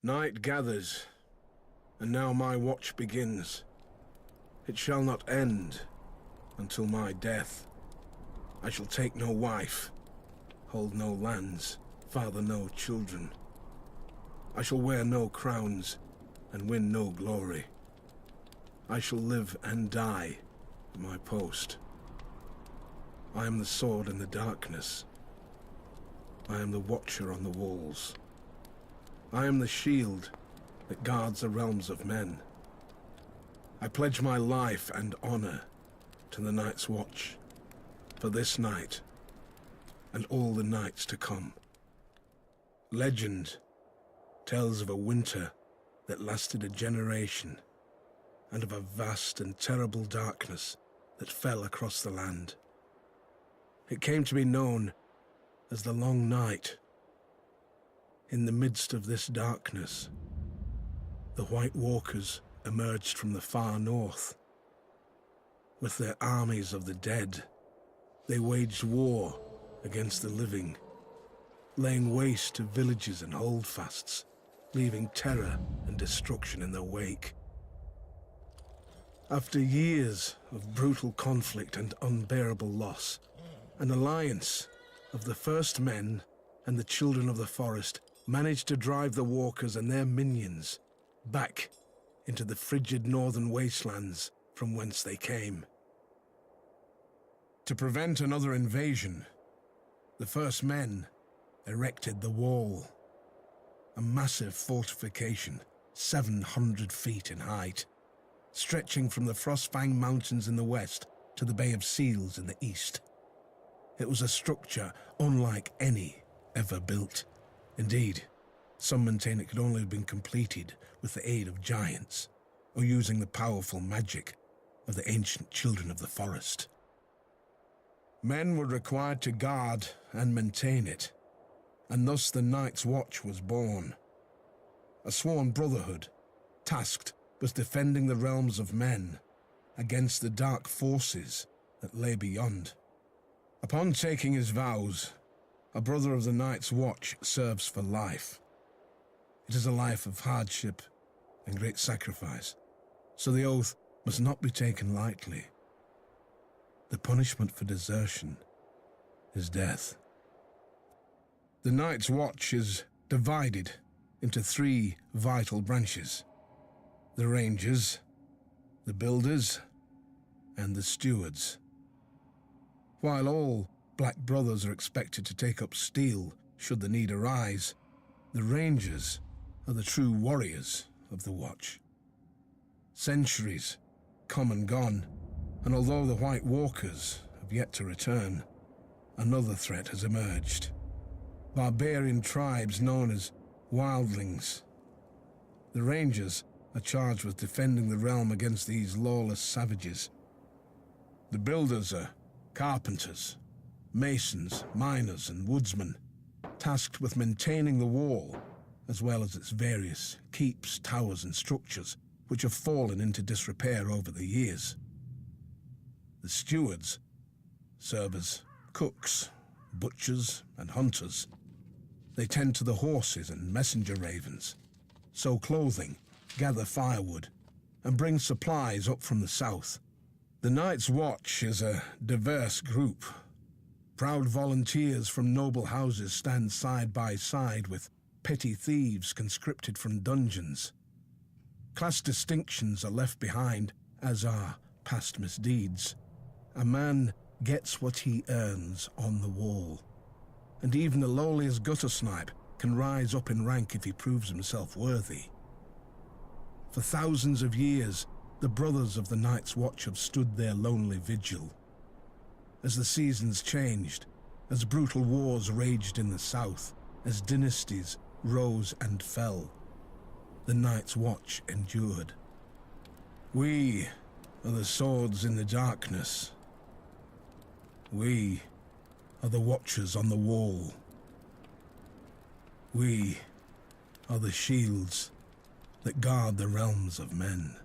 Night gathers, and now my watch begins. It shall not end until my death. I shall take no wife, hold no lands, father no children. I shall wear no crowns and win no glory. I shall live and die at my post. I am the sword in the darkness. I am the watcher on the walls. I am the shield that guards the realms of men. I pledge my life and honor to the night's watch, for this night and all the nights to come. Legend tells of a winter that lasted a generation, and of a vast and terrible darkness that fell across the land. It came to be known as the Long Night. In the midst of this darkness, the White Walkers emerged from the far north. With their armies of the dead, they waged war against the living, laying waste to villages and holdfasts, leaving terror and destruction in their wake. After years of brutal conflict and unbearable loss, an alliance of the first men and the children of the forest managed to drive the walkers and their minions back into the frigid northern wastelands from whence they came. To prevent another invasion, the first men erected the Wall, a massive fortification 700 feet in height, stretching from the Frostfang Mountains in the west to the Bay of Seals in the east. It was a structure unlike any ever built. Indeed, some maintain it could only have been completed with the aid of giants, or using the powerful magic of the ancient children of the forest. Men were required to guard and maintain it, and thus the Night's Watch was born. A sworn brotherhood, tasked with defending the realms of men against the dark forces that lay beyond. Upon taking his vows, a brother of the Night's Watch serves for life. It is a life of hardship and great sacrifice, so the oath must not be taken lightly. The punishment for desertion is death. The Night's Watch is divided into 3 vital branches: the Rangers, the Builders, and the Stewards. While all Black Brothers are expected to take up steel should the need arise, the Rangers are the true warriors of the Watch. Centuries come and gone, and although the White Walkers have yet to return, another threat has emerged. Barbarian tribes known as wildlings. The Rangers are charged with defending the realm against these lawless savages. The Builders are carpenters, masons, miners, and woodsmen, tasked with maintaining the wall, as well as its various keeps, towers, and structures, which have fallen into disrepair over the years. The Stewards serve as cooks, butchers, and hunters. They tend to the horses and messenger ravens, sew clothing, gather firewood, and bring supplies up from the south. The Night's Watch is a diverse group. Proud volunteers from noble houses stand side by side with petty thieves conscripted from dungeons. Class distinctions are left behind, as are past misdeeds. A man gets what he earns on the wall, and even the lowliest gutter snipe can rise up in rank if he proves himself worthy. For thousands of years, the brothers of the Night's Watch have stood their lonely vigil. As the seasons changed, as brutal wars raged in the south, as dynasties rose and fell, the Night's Watch endured. We are the swords in the darkness. We are the watchers on the wall. We are the shields that guard the realms of men.